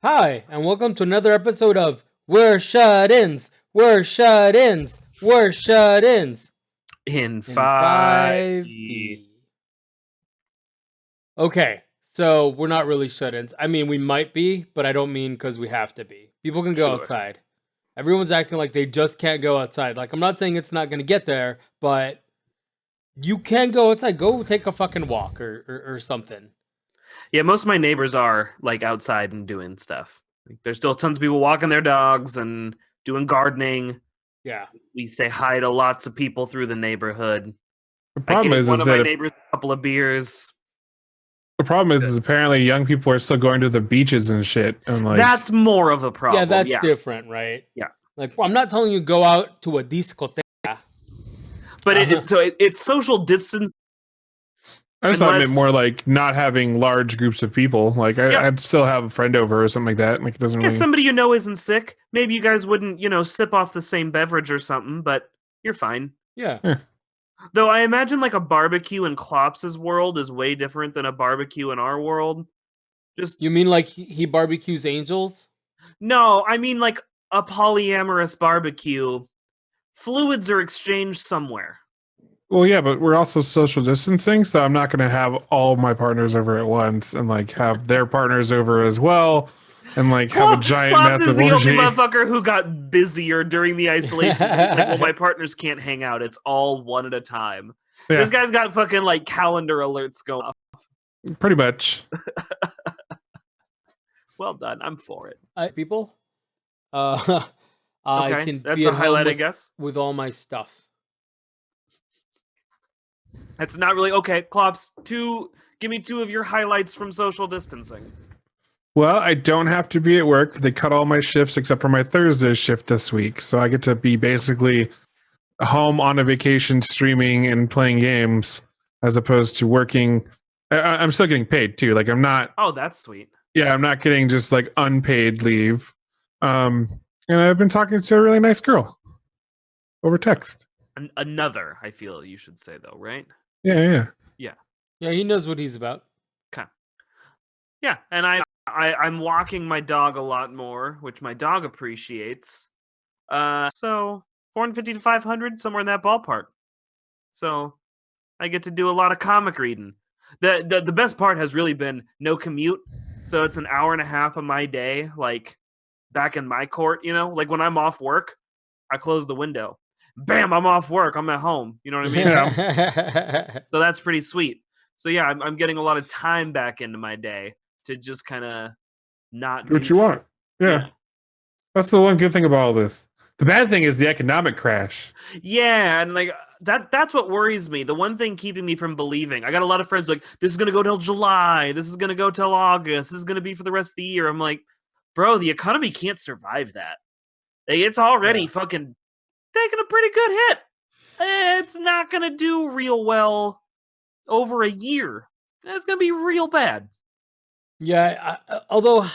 Hi, and welcome to another episode of We're Shut-ins. We're Shut-ins. We're Shut-ins. In In 5D. 5D. Okay, so we're not really shut-ins. I mean, we might be, but I don't mean because we have to be. People can go Sure. outside. Everyone's acting like they just can't go outside. Like, I'm not saying it's not going to get there, but you can go outside. Go take a fucking walk or something. Yeah, most of my neighbors are like outside and doing stuff. Like, there's still tons of people walking their dogs and doing gardening. Yeah. We say hi to lots of people through the neighborhood. The I problem gave is one of my that neighbors a couple of beers. apparently young people are still going to the beaches and shit, and like That's more of a problem. Yeah, that's different, right? Yeah. Like, I'm not telling you go out to a discoteca. But it's social distance. I just thought it meant unless- more like not having large groups of people. Like Yeah. I'd still have a friend over or something like that. Like it doesn't If really. somebody you know isn't sick, maybe you guys wouldn't, sip off the same beverage or something, but you're fine. Yeah. Though I imagine like a barbecue in Klopps's world is way different than a barbecue in our world. Just You mean like he barbecues angels? no, I mean like a polyamorous barbecue. Fluids are exchanged somewhere. Well, yeah, but we're also social distancing, so I'm not going to have all my partners over at once and like have their partners over as well, and like have a giant Klops is massive the orgy. only motherfucker who got busier during the isolation. He's like, well, my partners can't hang out. It's all one at a time. Yeah. This guy's got fucking like calendar alerts going off. Pretty much. Well done. I'm for it. People? Okay, I can that's be a at home highlight, I with, guess. with all my stuff. That's not really okay. Klops, give me two of your highlights from social distancing. Well, I don't have to be at work. They cut all my shifts except for my Thursday shift this week. So I get to be basically home on a vacation streaming and playing games as opposed to working. I'm still getting paid too. Like I'm not, Oh, that's sweet. yeah, I'm not getting just like unpaid leave. And I've been talking to a really nice girl over text. Another, I feel you should say though, right? Yeah. Yeah, he knows what he's about. Yeah, and I'm walking my dog a lot more, which my dog appreciates. So 450 to 500, somewhere in that ballpark. So I get to do a lot of comic reading. The best part has really been no commute, so it's an hour and a half of my day, like back in my court. Like when I'm off work, I close the window. Bam, I'm off work. I'm at home. You know what I mean? Yeah. So that's pretty sweet. So yeah, I'm getting a lot of time back into my day to just kind of not Do what do you want. Yeah. Yeah. That's the one good thing about all this. The bad thing is the economic crash. Yeah, and like that's what worries me. The one thing keeping me from believing. I got a lot of friends like, this is gonna go till July, this is gonna go till August, this is gonna be for the rest of the year. I'm like, bro, the economy can't survive that. Like, it's already fucking taking a pretty good hit. It's not gonna do real well over a year. It's gonna be real bad. Yeah, although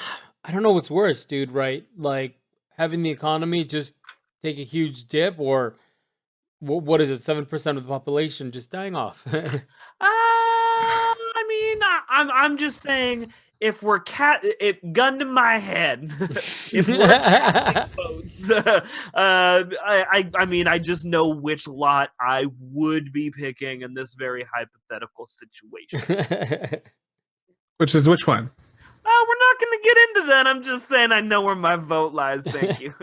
I don't know what's worse, dude, right? Like having the economy just take a huge dip, or what is it, 7% of the population just dying off? I mean, I'm just saying, if gun to my head, if we're casting votes, I mean, I just know which lot I would be picking in this very hypothetical situation. Which is which one? We're not going to get into that. I'm just saying I know where my vote lies. Thank you.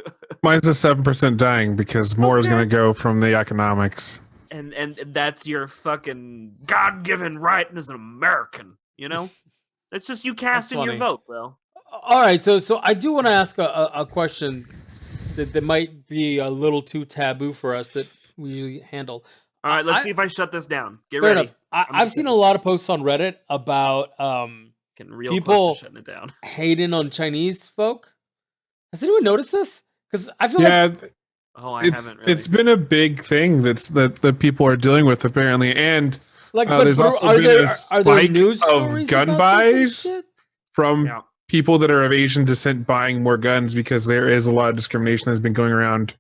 Mine's a 7% dying because more is Okay. going to go from the economics. And that's your fucking God-given right as an American, It's just you casting your funny. vote, bro. All right, so I do want to ask a question that might be a little too taboo for us that we usually handle. All right, let's see if I shut this down. Get Fair ready. enough. I've seen a lot of posts on Reddit about Getting real people close to shutting it down. hating on Chinese folk. Has anyone noticed this? Because I feel like Yeah, Oh, I haven't really. it's been a big thing that people are dealing with apparently, and but there's also are been there a are there spike news of stories gun about this and buys shit? from Yeah. people that are of Asian descent buying more guns because there is a lot of discrimination that's been going around.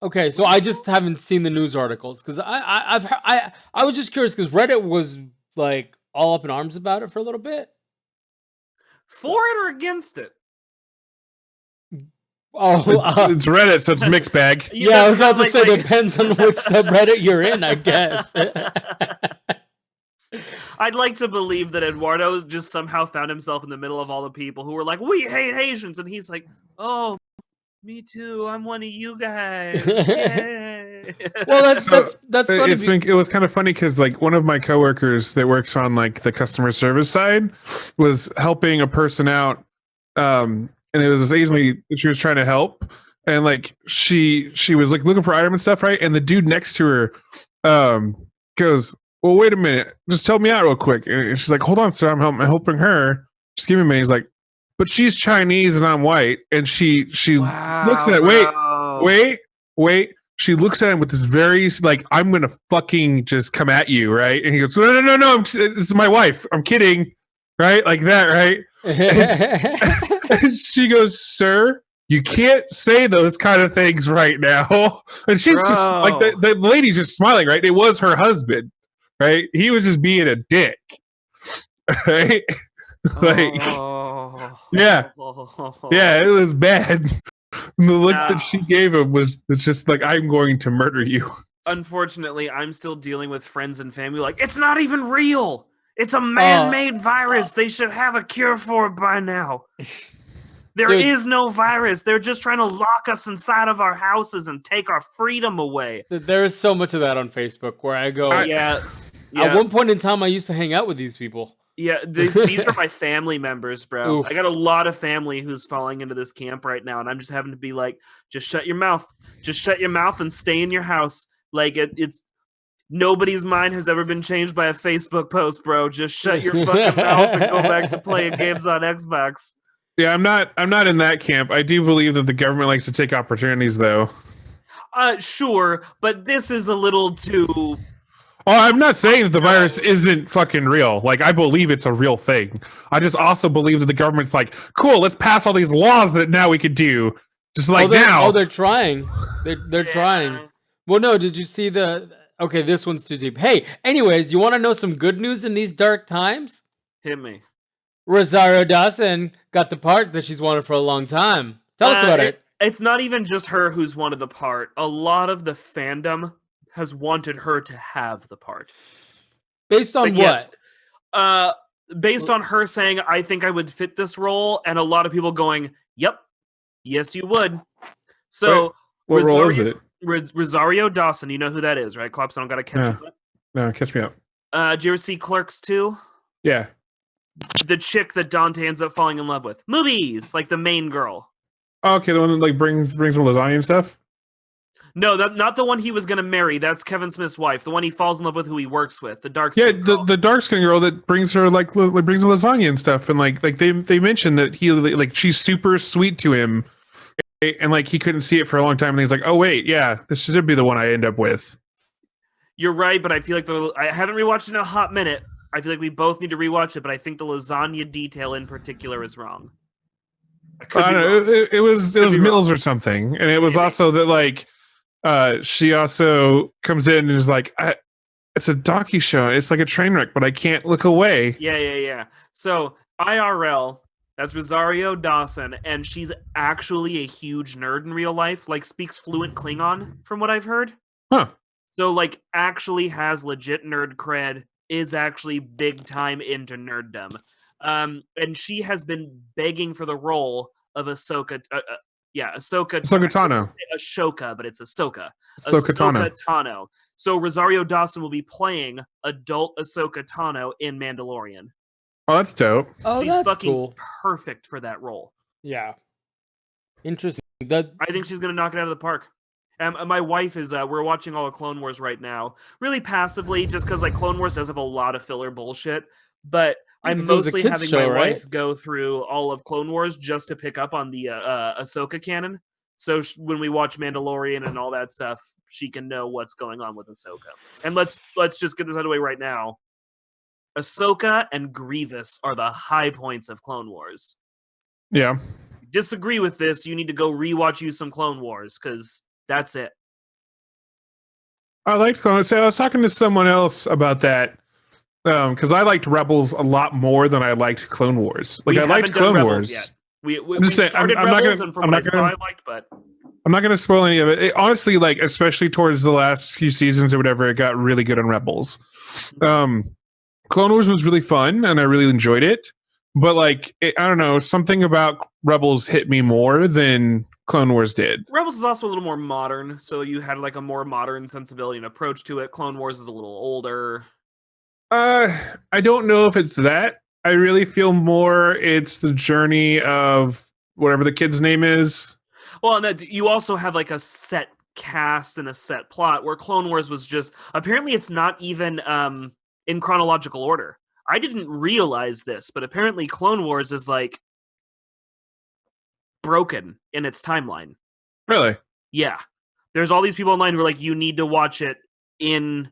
Okay, so I just haven't seen the news articles because I was just curious because Reddit was like all up in arms about it for a little bit. For it or against it? Oh, It's Reddit, so it's mixed bag. yeah, I was that's about to kinda say depends on which subreddit you're in, I guess. I'd like to believe that Eduardo just somehow found himself in the middle of all the people who were like, "We hate Asians," and he's like, "Oh, me too. I'm one of you guys." Yay. Well, that's So, that's funny. It was kind of funny because like one of my coworkers that works on like the customer service side was helping a person out, and it was this Asian lady that she was trying to help, and like she was like looking for item and stuff, right? And the dude next to her goes, "Well, wait a minute, just help me out real quick." And she's like, "Hold on, sir, I'm helping her. Just give me a minute." He's like, "But she's Chinese and I'm white," and she looks at it. Wow, Wait. She looks at him with this very like, "I'm gonna fucking just come at you," right? And he goes, "No, this is my wife. I'm kidding," right? Like that, right? And she goes, "Sir, you can't say those kind of things right now." And she's just like, the lady's just smiling, right? It was her husband, right? He was just being a dick, right? Like, yeah, it was bad. And the look that she gave him was, it's just like, "I'm going to murder you." Unfortunately, I'm still dealing with friends and family like, "It's not even real. It's a man-made virus. They should have a cure for it by now. There is no virus. They're just trying to lock us inside of our houses and take our freedom away." There is so much of that on Facebook where I go. Yeah. At one point in time, I used to hang out with these people. Yeah, these are my family members, bro. Oof. I got a lot of family who's falling into this camp right now, and I'm just having to be like, "Just shut your mouth. Just shut your mouth and stay in your house." Like it's nobody's mind has ever been changed by a Facebook post, bro. Just shut your fucking mouth and go back to playing games on Xbox. Yeah, I'm not in that camp. I do believe that the government likes to take opportunities, though. Sure, but this is a little too. Oh, I'm not saying that the virus isn't fucking real. Like, I believe it's a real thing. I just also believe that the government's like, "Cool, let's pass all these laws that now we could do." Just like now. Oh, they're trying. They're trying. Well, no, did you see the... Okay, this one's too deep. Hey, anyways, you want to know some good news in these dark times? Hit me. Rosario Dawson got the part that she's wanted for a long time. Tell us about it. It's not even just her who's wanted the part. A lot of the fandom has wanted her to have the part. Based on what? Yes, based on her saying, "I think I would fit this role," and a lot of people going, "Yep, yes, you would." So, what role is it? Rosario Dawson, you know who that is, right? Klops, I don't gotta catch you up. No, catch me up. Did you ever see Clerks 2? Yeah. The chick that Dante ends up falling in love with. Movies, like the main girl. Oh, okay, the one that like brings the lasagna and stuff. No, not the one he was gonna marry. That's Kevin Smith's wife. The one he falls in love with, who he works with, the dark. Yeah, the dark skin girl that brings her like brings him lasagna and stuff, and like they mentioned that he like she's super sweet to him, and like he couldn't see it for a long time, and he's like, "Oh wait, yeah, this should be the one I end up with." You're right, but I feel like I haven't rewatched it in a hot minute. I feel like we both need to rewatch it, but I think the lasagna detail in particular is wrong. I don't know. It was Mills or something, and it was also that like. She also comes in and is like, "It's a docu show. It's like a train wreck, but I can't look away." Yeah. So IRL, that's Rosario Dawson, and she's actually a huge nerd in real life. Like, speaks fluent Klingon, from what I've heard. Huh. So like, actually has legit nerd cred. Is actually big time into nerddom. And she has been begging for the role of Ahsoka. Ahsoka Tano. Ashoka, but it's Ahsoka. Ahsoka Tano. So Rosario Dawson will be playing adult Ahsoka Tano in Mandalorian. Oh, that's dope. Oh, She's that's fucking cool. perfect for that role. Yeah. Interesting. I think she's gonna knock it out of the park. My wife is. We're watching all of Clone Wars right now, really passively, just because like Clone Wars does have a lot of filler bullshit. But I'm mostly having my wife go through all of Clone Wars just to pick up on the Ahsoka canon. So when we watch Mandalorian and all that stuff, she can know what's going on with Ahsoka. And let's just get this out of the way right now. Ahsoka and Grievous are the high points of Clone Wars. Yeah. If you disagree with this, you need to go rewatch you some Clone Wars, because that's it. I liked Clone Wars. I was talking to someone else about that. Because I liked Rebels a lot more than I liked Clone Wars. Like, I liked Clone Wars. Yet. I'm just saying, started I'm not Rebels, gonna- and from I'm what I not saw, I gonna- liked, but I'm not going to spoil any of it. Honestly, like especially towards the last few seasons or whatever, it got really good on Rebels. Clone Wars was really fun, and I really enjoyed it. But like, I don't know, something about Rebels hit me more than Clone Wars did. Rebels is also a little more modern, so you had like a more modern sensibility and approach to it. Clone Wars is a little older. I don't know if it's that. I really feel more it's the journey of whatever the kid's name is. Well, and that you also have like a set cast and a set plot, where Clone Wars was just apparently it's not even in chronological order. I didn't realize this, but apparently Clone Wars is like broken in its timeline. Really? Yeah. There's all these people online who are like, you need to watch it in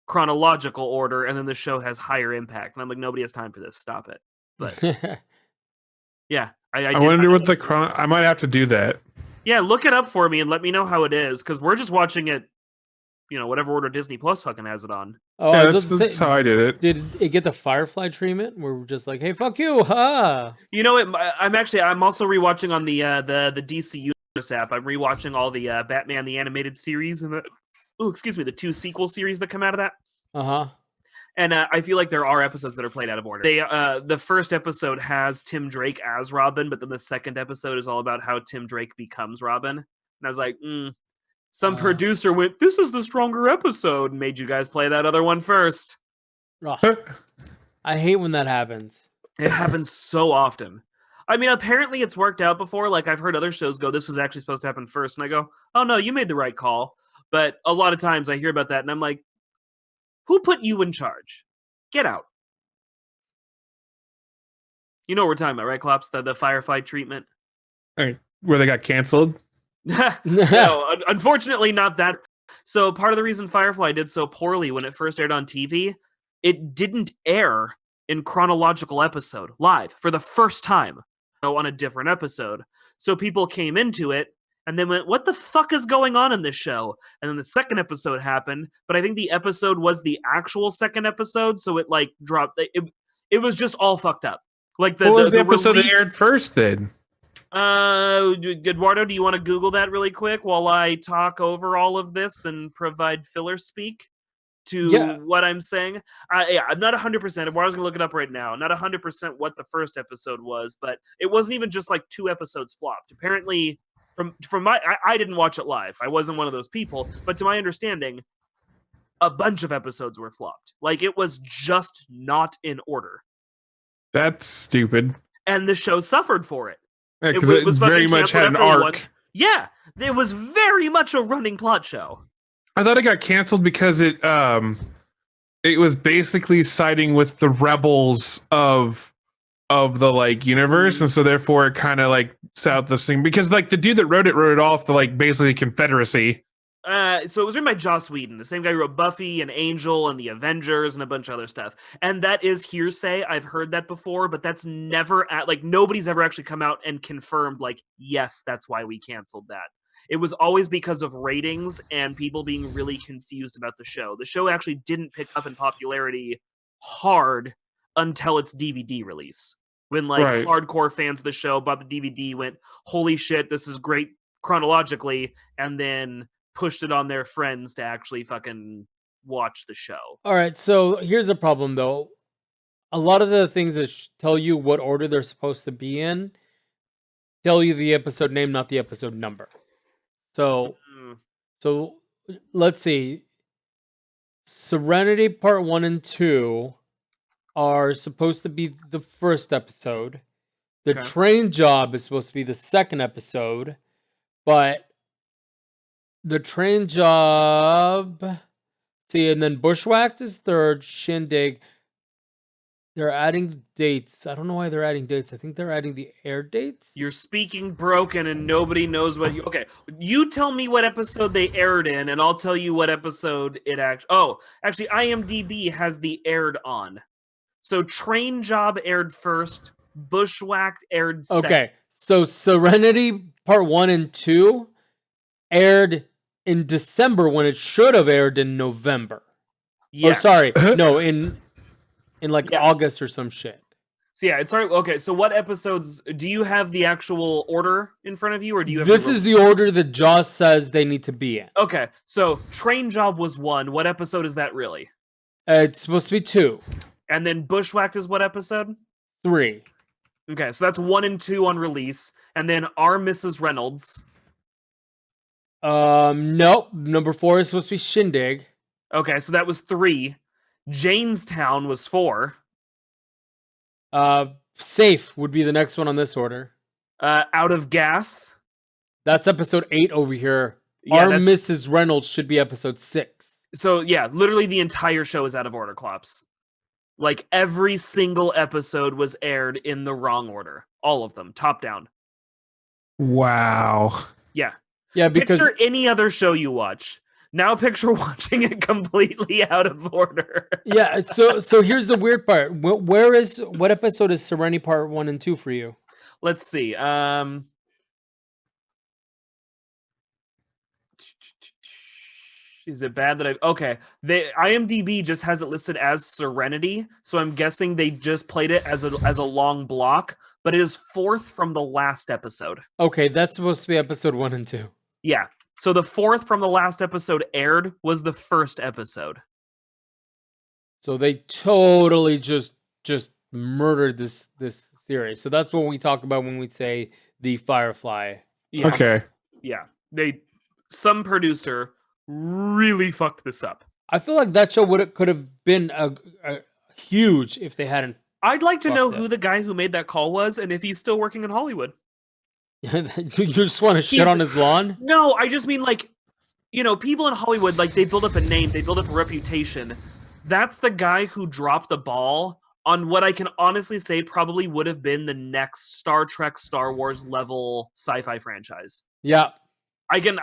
chronological order, and then the show has higher impact. And I'm like, nobody has time for this. Stop it. But yeah, I did wonder not- what the I might have to do that. Yeah, look it up for me and let me know how it is, because we're just watching it, whatever order Disney Plus fucking has it on. Oh, Yeah, I was that's, about to that's say, how I did it. did it get the Firefly treatment? Where we're just like, hey, fuck you, ha! You know, I'm also rewatching on the DC Universe app. I'm rewatching all the Batman the Animated Series and the 2 sequel series that come out of that. Uh huh. And I feel like there are episodes that are played out of order. The first episode has Tim Drake as Robin, but then the second episode is all about how Tim Drake becomes Robin. And I was like, some producer went, "This is the stronger episode," and made you guys play that other one first. Ugh. I hate when that happens. It happens so often. I mean, apparently it's worked out before. Like, I've heard other shows go, "This was actually supposed to happen first," and I go, "Oh no, you made the right call." But a lot of times I hear about that, and I'm like, who put you in charge? Get out. You know what we're talking about, right, Klops? The Firefly treatment? Where they got canceled. No, unfortunately not that. So part of the reason Firefly did so poorly when it first aired on TV, it didn't air in chronological episode, live, for the first time, on a different episode. So people came into it, and then went, "What the fuck is going on in this show?" And then the second episode happened, but I think the episode was the actual second episode, so it like dropped. It was just all fucked up. Like What was the episode that release- aired first then? Eduardo, do you want to Google that really quick while I talk over all of this and provide filler speak to what I'm saying? Yeah, I'm not 100%. Eduardo's gonna look it up right now. Not 100% what the first episode was, but it wasn't even just like 2 episodes flopped. Apparently. From I didn't watch it live. I wasn't one of those people, but to my understanding, a bunch of episodes were flopped. Like, it was just not in order. That's stupid. And the show suffered for it. Yeah, because It it was very fucking much had an canceled after arc. one- Yeah, it was very much a running plot show. I thought it got canceled because it was basically siding with the rebels of the like universe, and so therefore it kind of like south this thing, because like the dude that wrote it off the like basically Confederacy. So it was written by Joss Whedon, the same guy who wrote Buffy and Angel and the Avengers and a bunch of other stuff. And that is hearsay. I've heard that before, but that's never nobody's ever actually come out and confirmed like, yes, that's why we canceled that. It was always because of ratings and people being really confused about the show. The show actually didn't pick up in popularity hard until its DVD release. When like Right. hardcore fans of the show bought the DVD, went, "Holy shit, this is great chronologically," and then pushed it on their friends to actually fucking watch the show. All right, so here's a problem though. A lot of the things that tell you what order they're supposed to be in tell you the episode name, not the episode number. So, so let's see. Serenity Part 1 and 2 are supposed to be the first episode. The Okay. Train Job is supposed to be the second episode, but the Train Job, see, and then Bushwhacked is third. Shindig, they're adding dates. I don't know why they're adding dates. I think they're adding the air dates. You're speaking broken and nobody knows what you... Okay, you tell me what episode they aired in and I'll tell you what episode it actually... Oh, actually, IMDb has the aired on. So Train Job aired first, Bushwhacked aired second. Okay, so Serenity Part 1 and 2 aired in December when it should have aired in November. Yes. Or sorry, no, in like Yeah. August or some shit. So yeah, it started. Okay, so what episodes do you have the actual order in front of you, or do you have? This is the order that Joss says they need to be in. Okay, so Train Job was 1. What episode is that really? It's supposed to be 2, And then Bushwhacked is what episode? 3. Okay, so that's 1 and 2 on release, and then Our Mrs. Reynolds. Nope. Number 4 is supposed to be Shindig. Okay, so that was 3. Janestown was 4. Safe would be the next one on this order. Out of Gas. That's episode 8 over here. Yeah, Our that's- Mrs. Reynolds should be episode 6. So yeah, literally the entire show is out of order, Klops. Like every single episode was aired in the wrong order. All of them, top down. Wow. Yeah. Yeah, because Picture any other show you watch. Now picture watching it completely out of order. yeah. So here's the weird part. What episode is Serenity Part 1 and 2 for you? Let's see. Is it bad that okay? IMDb just has it listed as Serenity, so I'm guessing they just played it as a long block, but it is 4th from the last episode. Okay, that's supposed to be episode 1 and 2. Yeah. So the 4th from the last episode aired was the first episode. So they totally just murdered this series. So that's what we talk about when we say the Firefly. Yeah. Okay. Yeah. Some producer really fucked this up. I feel like that show could have been a huge if they hadn't. I'd like to know Fucked it. who the guy who made that call was and if he's still working in Hollywood. You just want to shit He's- on his lawn? No, I just mean like, people in Hollywood, like they build up a name, they build up a reputation. That's the guy who dropped the ball on what I can honestly say probably would have been the next Star Trek, Star Wars level sci-fi franchise. Yeah. I can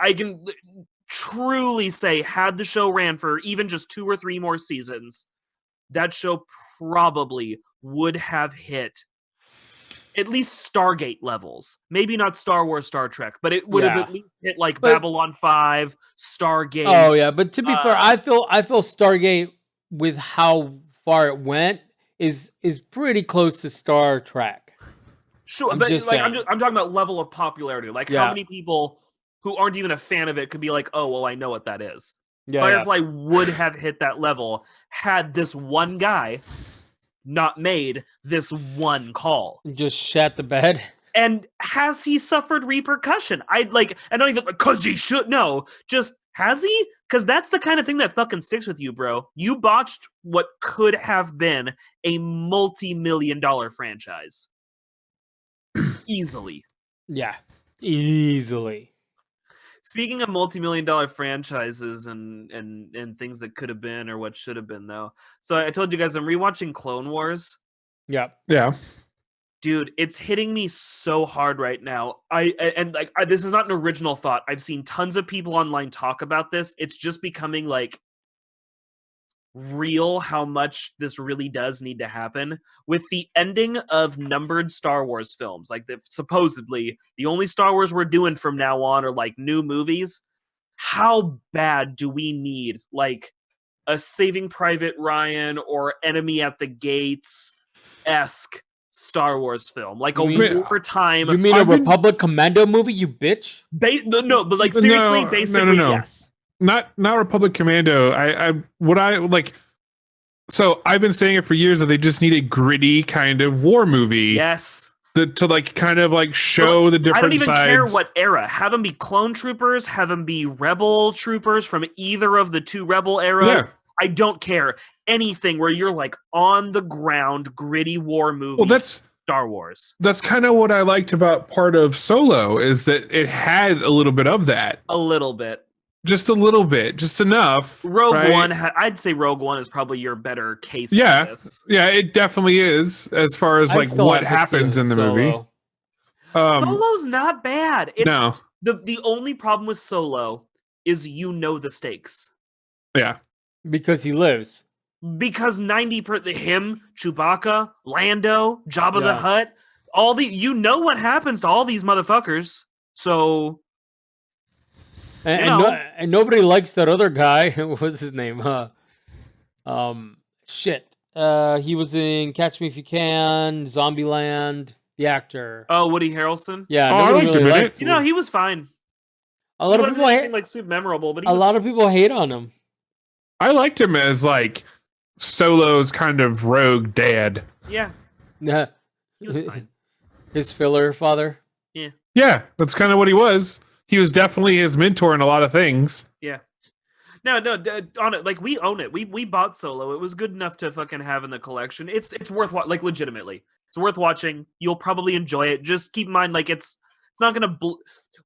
truly say, had the show ran for even just 2 or 3 more seasons, that show probably would have hit at least Stargate levels. Maybe not Star Wars, Star Trek, but it would have Yeah. at least hit like But- Babylon 5, Stargate. Oh yeah, but to be fair, I feel Stargate with how far it went is pretty close to Star Trek. Sure, I'm but just like I'm saying. talking about level of popularity. Like Yeah. how many people who aren't even a fan of it could be like, "Oh, well, I know what that is." Yeah, Firefly would have hit that level had this one guy not made this one call. yeah. Just shat the bed. And has he suffered repercussion? And not even because he should. No, just has he? Because that's the kind of thing that fucking sticks with you, bro. You botched what could have been a multi-million-dollar franchise. Easily. Yeah, easily. Speaking of multi-million-dollar franchises and things that could have been or what should have been, though. So I told you guys I'm rewatching Clone Wars. Yeah. Yeah. Dude, it's hitting me so hard right now. This is not an original thought. I've seen tons of people online talk about this. It's just becoming like real how much this really does need to happen with the ending of numbered Star Wars films. Like supposedly the only Star Wars we're doing from now on are like new movies. How bad do we need like a Saving Private Ryan or Enemy at the Gates-esque Star Wars film, like You a mean- wartime. You mean a I've been- Republic Commando movie, you bitch? No, but like No, seriously, no, basically, no. yes. Not Republic Commando. So I've been saying it for years that they just need a gritty kind of war movie Yes. to like kind of like show the different I don't even sides. care what era. Have them be clone troopers, have them be rebel troopers from either of the 2 rebel eras. Yeah. I don't care. Anything where you're like on the ground, gritty war movie. Well, that's Star Wars. kind of what I liked about part of Solo is that it had a little bit of that, A little bit. just a little bit, just enough. Rogue right? One, I'd say Rogue One is probably your better case. Yeah. For this. Yeah, it definitely is as far as I like still what have to see happens in the movie. Solo. Solo's not bad. It's No, the only problem with Solo is the stakes. yeah, Because he lives. Because 90% him, Chewbacca, Lando, Jabba the Yeah. Hutt, all what happens to all these motherfuckers. So And, You and, know. and nobody likes that other guy. What was his name? Shit. He was in Catch Me If You Can, Zombieland, the actor. Oh, Woody Harrelson. Yeah, Oh, I nobody liked him really in it. likes You know, Woody. he was fine. A He lot of wasn't people anything hate. like super memorable, but he A was. lot of people hate on him. I liked him as like Solo's kind of rogue dad. Yeah, Yeah, he was fine. his filler father. Yeah, that's kind of what he was. He was definitely his mentor in a lot of things. Yeah. No, on it. Like we own it. We bought Solo. It was good enough to fucking have in the collection. It's worth like legitimately. It's worth watching. You'll probably enjoy it. Just keep in mind, like it's not gonna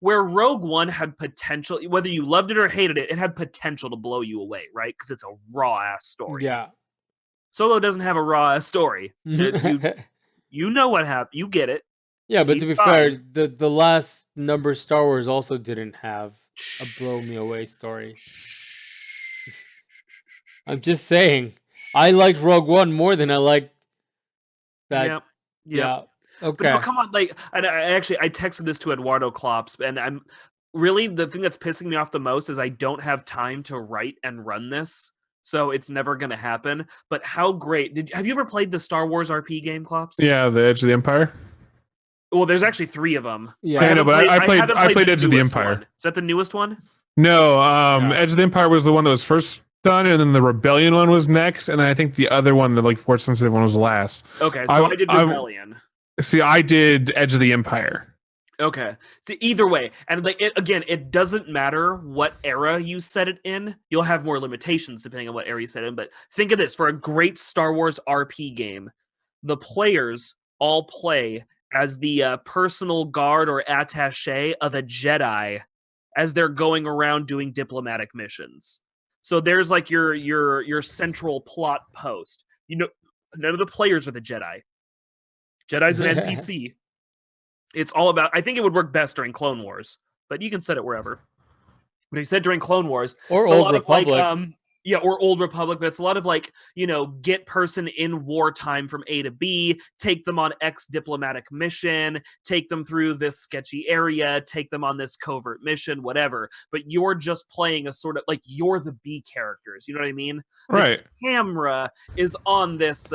where Rogue One had potential. Whether you loved it or hated it, it had potential to blow you away, right? Because it's a raw ass story. Yeah. Solo doesn't have a raw ass story. You know what happened. You get it. Yeah, but He's to be fine. fair, the last number Star Wars also didn't have a blow me away story. I'm just saying, I liked Rogue One more than I liked that. Yep. Yeah. But Okay. no, come on, like, and I texted this to Eduardo Klops, and I'm really the thing that's pissing me off the most is I don't have time to write and run this, so it's never gonna happen. But how great have you ever played the Star Wars RP game, Klops? Yeah, the Edge of the Empire. Well, there's actually 3 of them. Yeah. I know, haven't but I haven't played the Edge of the newest Empire. one. Is that the newest one? No, Yeah. Edge of the Empire was the one that was first done, and then the Rebellion one was next, and then I think the other one, the like Force sensitive one, was last. Okay, so I did Rebellion. See, I did Edge of the Empire. Okay. So either way, and like it doesn't matter what era you set it in. You'll have more limitations depending on what era you set it in. But think of this: for a great Star Wars RP game, the players all play as the personal guard or attaché of a Jedi as they're going around doing diplomatic missions. So there's like your central plot post. You know, none of the players are the Jedi. Jedi's an NPC. It's all about. I think it would work best during Clone Wars, but you can set it wherever. But he said during Clone Wars, Or it's a Old lot Republic. of like, or Old Republic, but it's a lot of like, get person in wartime from A to B, take them on X diplomatic mission, take them through this sketchy area, take them on this covert mission, whatever. But you're just playing a sort of like you're the B characters. You know what I mean? Right. Camera is on this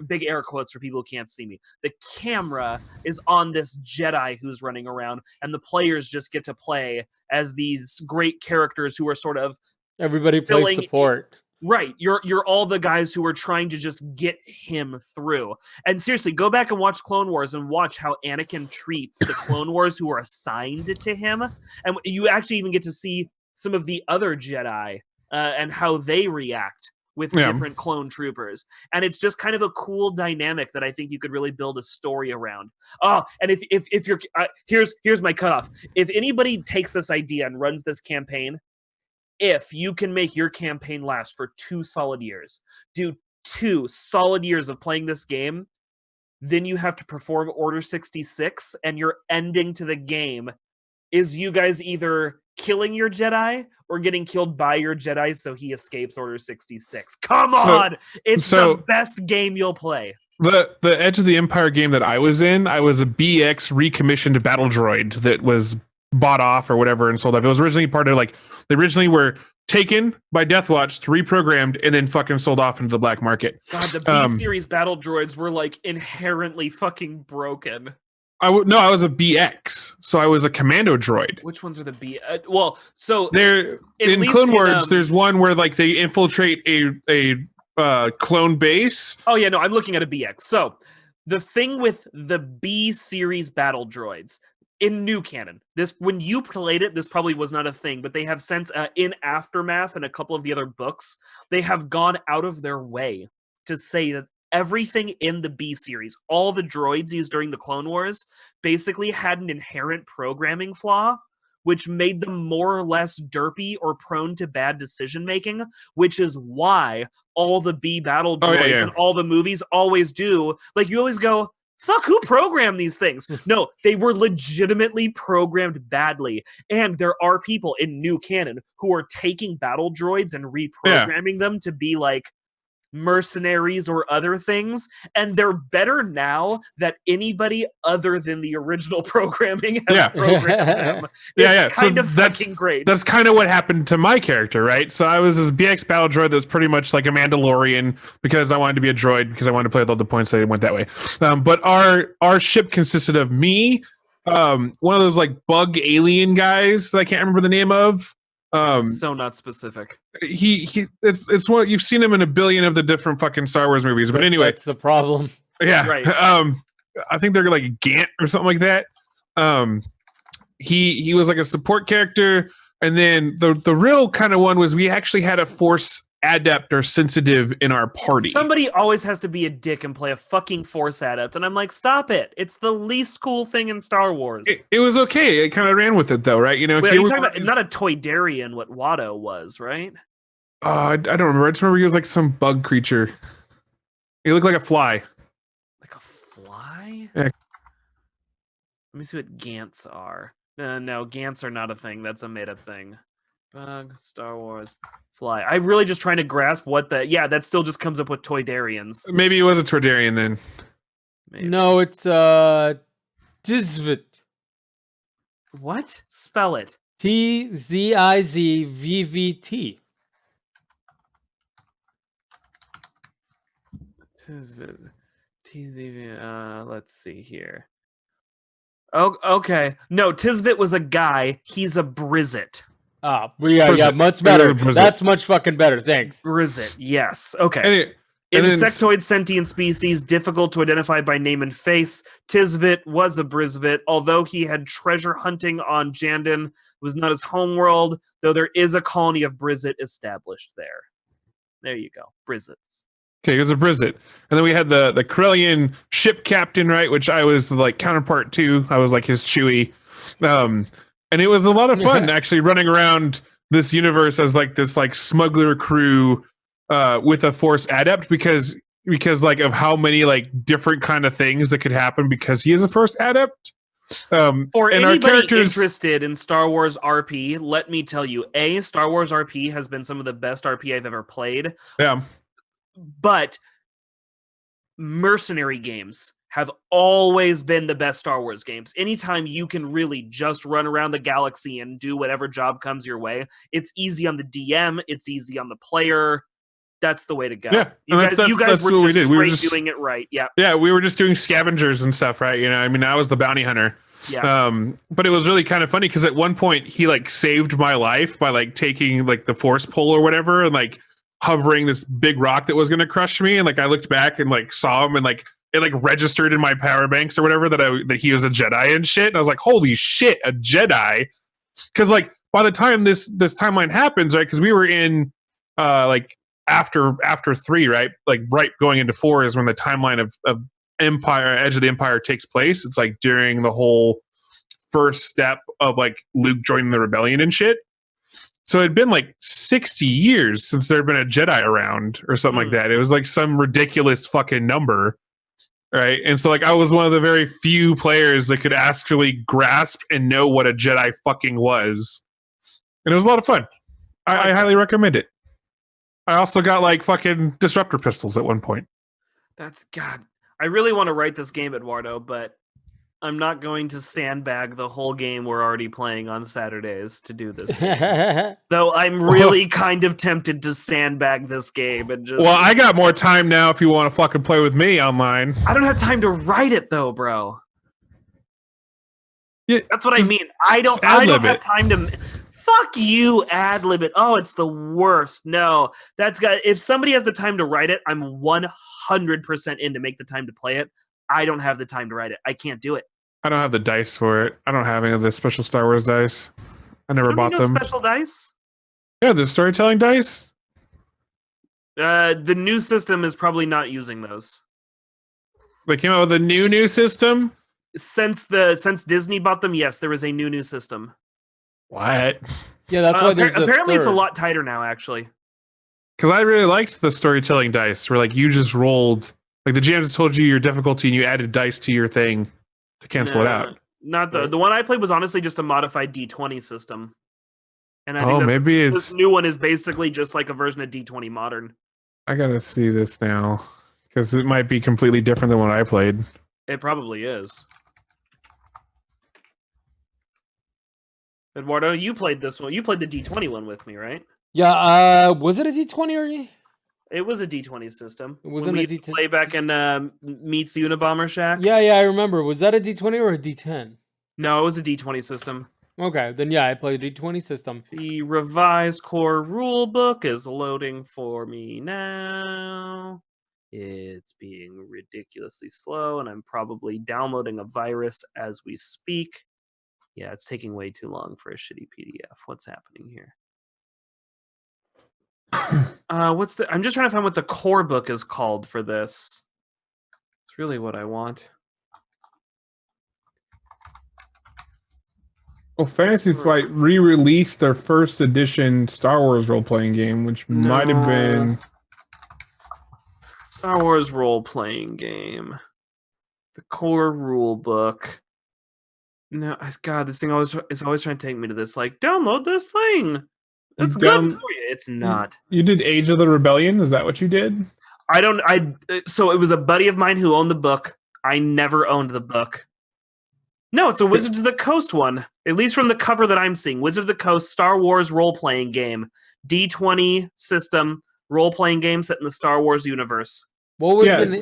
big air quotes for people who can't see me. The camera is on this Jedi who's running around, and the players just get to play as these great characters who are sort of Everybody plays filling- support. right. You're all the guys who are trying to just get him through. And seriously, go back and watch Clone Wars and watch how Anakin treats the Clone Wars who are assigned to him, and you actually even get to see some of the other Jedi and how they react with different clone troopers. And it's just kind of a cool dynamic that I think you could really build a story around. Oh, and if you're here's my cutoff. If anybody takes this idea and runs this campaign, if you can make your campaign last for 2 solid years, do 2 solid years of playing this game, then you have to perform Order 66, and your ending to the game is you guys either killing your Jedi or getting killed by your Jedi so he escapes Order 66. Come on! It's the best game you'll play. The Edge of the Empire game that I was in, I was a BX recommissioned battle droid that was bought off or whatever and sold off. It was originally part of like they originally were taken by Deathwatch, reprogrammed, and then fucking sold off into the black market. God, the B series battle droids were like inherently fucking broken. I was a BX, so I was a commando droid. Which ones are the B? So there in Clone Wars, there's one where like they infiltrate a clone base. Oh yeah, no, I'm looking at a BX. So the thing with the B series battle droids in new canon, this when you played it, this probably was not a thing, but they have since in Aftermath and a couple of the other books, they have gone out of their way to say that everything in the B series, all the droids used during the Clone Wars, basically had an inherent programming flaw, which made them more or less derpy or prone to bad decision making, which is why all the B battle droids and all the movies always do. Like, you always go, fuck, who programmed these things? No, they were legitimately programmed badly. And there are people in new canon who are taking battle droids and reprogramming them to be like mercenaries or other things, and they're better now that anybody other than the original programming has Yeah. programmed them. Yeah, It's so kind of that's- fucking great. That's kind of what happened to my character, right? So I was this BX battle droid that was pretty much like a Mandalorian because I wanted to be a droid because I wanted to play with all the points that went that way. But our ship consisted of me, one of those like bug alien guys that I can't remember the name of. So not specific. It's what you've seen him in a billion of the different fucking Star Wars movies. But anyway, That's the problem. yeah. Right. I think they're like Gant or something like that. He was like a support character, and then the real kind of one was we actually had a Force adept or sensitive in our party. Somebody always has to be a dick and play a fucking Force adept, and I'm like, stop it! It's the least cool thing in Star Wars. It was okay. It kind of ran with it though, right? You know, Wait, are here you we talking were about not a Toydarian, what Watto was, right? I don't remember. I just remember he was like some bug creature. He looked like a fly. Like a fly? Yeah. Let me see what Gants are. No, Gants are not a thing. That's a made-up thing. Bug, Star Wars, fly. I'm really just trying to grasp what the... Yeah, that still just comes up with Toydarians. Maybe it was a Toydarian then. Maybe. No, it's Tzivt. What? Spell it. Tzizvvt. Let's see here. Oh, okay. No, Tisvit was a guy. He's a Brizzit. Ah, yeah, Brizzit. much better. Brizzit. That's much fucking better. Thanks. Brizzit, yes. Okay. Anyway, and then- Insectoid sentient species, difficult to identify by name and face. Tisvit was a Brizvit, although he had treasure hunting on Jandon. It was not his homeworld, though there is a colony of Brizzit established there. There you go. Brizzits. Okay, it was a Brizzit. And then we had the Corellian ship captain, right? Which I was the like counterpart to. I was like his Chewie. And it was a lot of fun actually running around this universe as like this like smuggler crew with a Force adept because like of how many like different kind of things that could happen because he is a Force adept. For and anybody our characters interested in Star Wars RP, let me tell you, Star Wars RP has been some of the best RP I've ever played. Yeah. But mercenary games have always been the best Star Wars games. Anytime you can really just run around the galaxy and do whatever job comes your way, it's easy on the DM, it's easy on the player. That's the way to go. Yeah, you and guys that's were what we just did. We were straight just doing it right. Yeah. Yeah, we were just doing scavengers and stuff, right? You know, I mean, I was the bounty hunter. Yeah. But it was really kind of funny because at one point he like saved my life by like taking like the force pull or whatever and like hovering this big rock that was going to crush me. And like I looked back and like saw him and like it like registered in my power banks or whatever that he was a Jedi and shit. And I was like, holy shit, a Jedi. Because like by the time this timeline happens, right? Because we were in like after 3, right? Like right going into 4 is when the timeline of Empire, Edge of the Empire takes place. It's like during the whole first step of like Luke joining the rebellion and shit. So it'd been like 60 years since there had been a Jedi around or something like that. It was like some ridiculous fucking number, right? And so like I was one of the very few players that could actually grasp and know what a Jedi fucking was. And it was a lot of fun. I highly recommend it. I also got like fucking disruptor pistols at one point. That's God. I really want to write this game, Eduardo, but I'm not going to sandbag the whole game we're already playing on Saturdays to do this game. Though I'm really kind of tempted to sandbag this game and just... Well, I got more time now if you want to fucking play with me online. I don't have time to write it though, bro. Yeah, that's what I mean. I don't have time to... Fuck you, ad-lib it. Oh, it's the worst. No, that's got... If somebody has the time to write it, I'm 100% in to make the time to play it. I don't have the time to write it. I can't do it. I don't have the dice for it. I don't have any of the special Star Wars dice. I never bought them. Special dice? Yeah, the storytelling dice. The new system is probably not using those. They came out with a new system? Since Disney bought them, yes, there is a new system. What? Yeah, that's why there's apparently it's a lot tighter now, actually. Because I really liked the storytelling dice, where like you just rolled, like the GMs told you your difficulty, and you added dice to your thing to cancel it out. Not the one I played was honestly just a modified D20 system, and I think maybe this new one is basically just like a version of D20 Modern. I gotta see this now because it might be completely different than what I played. It probably is. Eduardo, you played this one. You played the D20 one with me, right? Yeah, was it a D20 or It was a D20 system. It When wasn't we a used to D10. play back in Meets the Unabomber Shack. Yeah, I remember. Was that a D20 or a D10? No, it was a D20 system. Okay, then yeah, I played a D20 system. The revised core rule book is loading for me now. It's being ridiculously slow, and I'm probably downloading a virus as we speak. Yeah, it's taking way too long for a shitty PDF. What's happening here? I'm just trying to find what the core book is called for this. It's really what I want. Well, Fantasy Flight re-released their first edition Star Wars role-playing game, which might have been Star Wars role-playing game. The core rule book. No, God, this thing is always trying to take me to this. Like, download this thing. It's good for you. It's not. You did Age of the Rebellion? Is that what you did? So it was a buddy of mine who owned the book. I never owned the book. No, it's a Wizards of the Coast one. At least from the cover that I'm seeing. Wizards of the Coast Star Wars role-playing game. D20 system role-playing game set in the Star Wars universe. What was Yes. the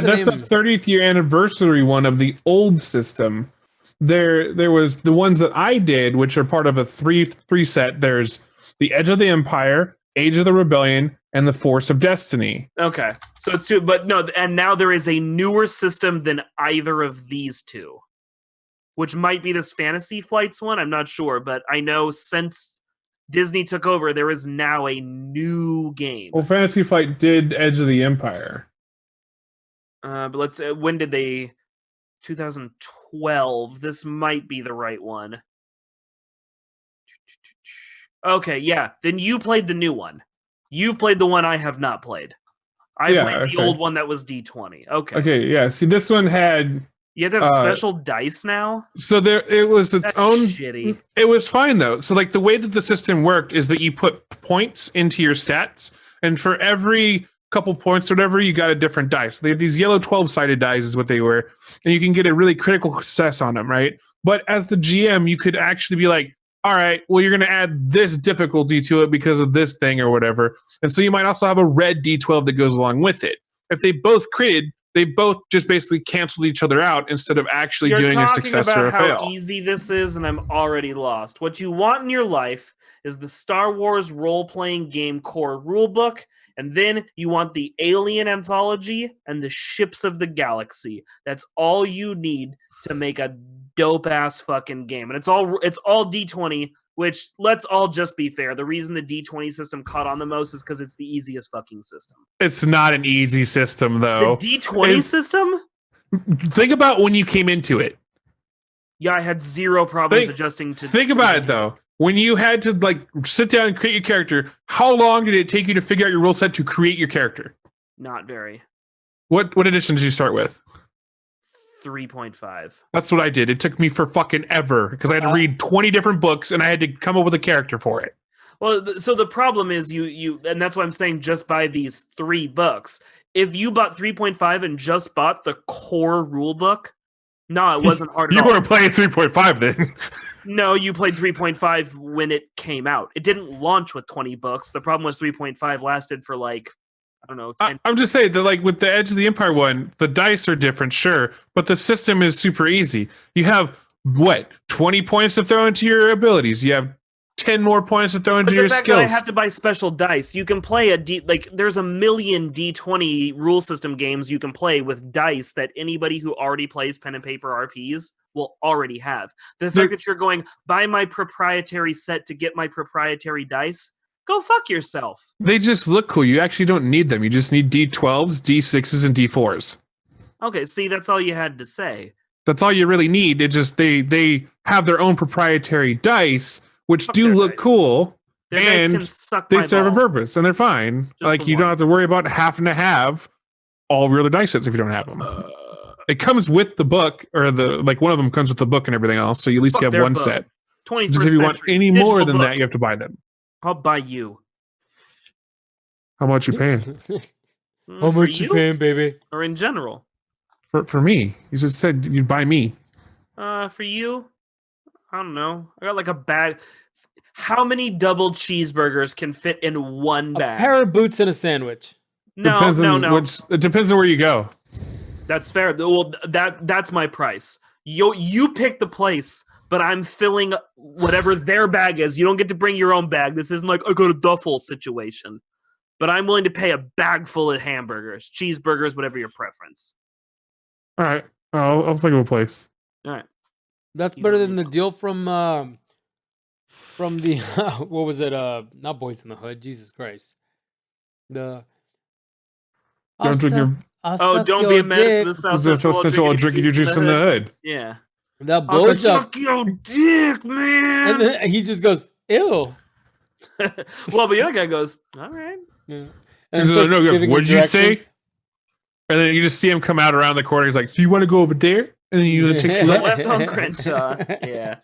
That's name? the 30th year anniversary one of the old system. There was the ones that I did, which are part of a three set. There's the Edge of the Empire, Age of the Rebellion, and the Force of Destiny. Okay. So it's two, but no, and now there is a newer system than either of these two. Which might be this Fantasy Flights one, I'm not sure, but I know since Disney took over, there is now a new game. Well, Fantasy Flight did Edge of the Empire. But let's when did they 2012. This might be the right one. Okay, yeah. Then you played the new one. You've played the one I have not played. I played the old one that was D20. Okay. Okay, yeah. See, this one had You have to have special dice now? So it was its That's own shitty. It was fine though. So like the way that the system worked is that you put points into your stats, and for every couple points or whatever, you got a different dice. They had these yellow 12-sided dice is what they were, and you can get a really critical success on them, right? But as the GM, you could actually be like, all right, well, you're going to add this difficulty to it because of this thing or whatever. And so you might also have a red D12 that goes along with it. If they both critted, they both just basically canceled each other out instead of actually doing a success or a fail. You're talking about how easy this is, and I'm already lost. What you want in your life is the Star Wars role-playing game core rulebook, and then you want the Alien Anthology and the Ships of the Galaxy. That's all you need to make a dope-ass fucking game. And it's all D20, which, let's all just be fair, the reason the D20 system caught on the most is because it's the easiest fucking system. It's not an easy system, though. The D20 system? Think about when you came into it. Yeah, I had zero problems adjusting to... Think about it, though. When you had to like sit down and create your character, how long did it take you to figure out your rule set to create your character? Not very. What edition did you start with? 3.5. That's what I did. It took me for fucking ever because I had to read 20 different books and I had to come up with a character for it. Well, so the problem is you and that's why I'm saying just buy these 3 books. If you bought 3.5 and just bought the core rule book, no, it wasn't hard at all. You weren't playing 3.5 then. No, you played 3.5 when it came out. It didn't launch with 20 books. The problem was 3.5 lasted for like, I don't know, 10. I'm just saying that like with the Edge of the Empire one, the dice are different, sure, but the system is super easy. You have, 20 points to throw into your abilities. You have 10 more points to throw into your skills. That I have to buy special dice. You can play there's a million D20 rule system games you can play with dice that anybody who already plays pen and paper RPs will already have. The fact that you're going, buy my proprietary set to get my proprietary dice, go fuck yourself. They just look cool. You actually don't need them. You just need D12s, D6s, and D4s. Okay, see, that's all you had to say. That's all you really need. It just they have their own proprietary dice, which Fuck do their look dice. cool, Their dice and can suck they my serve a ball. purpose, and they're fine. Just Like the you don't one. have to worry about having to have all your other dice sets if you don't have them. It comes with the book, or one of them comes with the book and everything else. So you at least Fuck have their one book. set. 21st Just if you want century, any more digital than book. that, you have to buy them. I'll buy you. How much you paying? How For much you paying, baby? or in general? For me, you just said you'd buy me. For you, I don't know. I got like a bag. How many double cheeseburgers can fit in one A bag? pair of boots and a sandwich. No, Depends no, on no. which. It depends on where you go. That's fair. Well, that's my price. You pick the place, but I'm filling whatever their bag is. You don't get to bring your own bag. This isn't like I got a duffel situation. But I'm willing to pay a bag full of hamburgers, cheeseburgers, whatever your preference. All right, I'll think of a place. All right. That's You better don't than the know. deal from the what was it? Not Boys in the Hood. Jesus Christ. The Don't drink your. Oh, don't be a menace to the South This is so Central. Central drinking your juice in the hood. Yeah. that I was like, blowjob, suck your dick, man. and then he just goes, "Ew." Well, but the other guy goes, all right. Yeah. He's starts like, "No, he goes, giving him what'd you say?" directions. And then you just see him come out around the corner. He's like, "So you want to go over there?" And then you take the left. Left on Crenshaw. Yeah.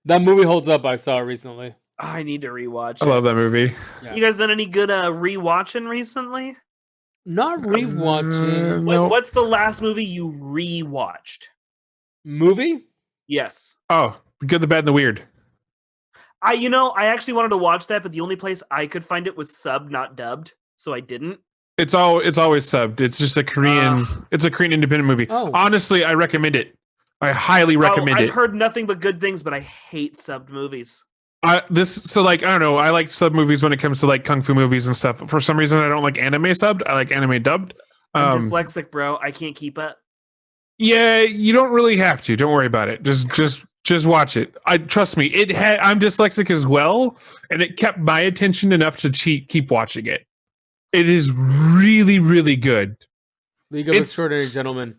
That movie holds up. I saw it recently. I need to rewatch I it. love that movie. Yeah. You guys done any good rewatching recently? Not rewatching No. What's the last movie you rewatched? movie. Yes. Oh, The Good, the Bad, and the Weird. I actually wanted to watch that, but the only place I could find it was subbed, not dubbed, so I didn't. It's always subbed. It's just a Korean. It's a Korean independent movie. Oh. Honestly, I recommend it. I highly recommend I've it. heard nothing but good things, but I hate subbed movies. I don't know. I like sub movies when it comes to like kung fu movies and stuff. For some reason, I don't like anime subbed. I like anime dubbed. I'm dyslexic, bro. I can't keep up. Yeah, you don't really have to. Don't worry about it. Just watch it. I trust me. I'm dyslexic as well, and it kept my attention enough to keep watching it. It is really, really good. League of Extraordinary Gentlemen.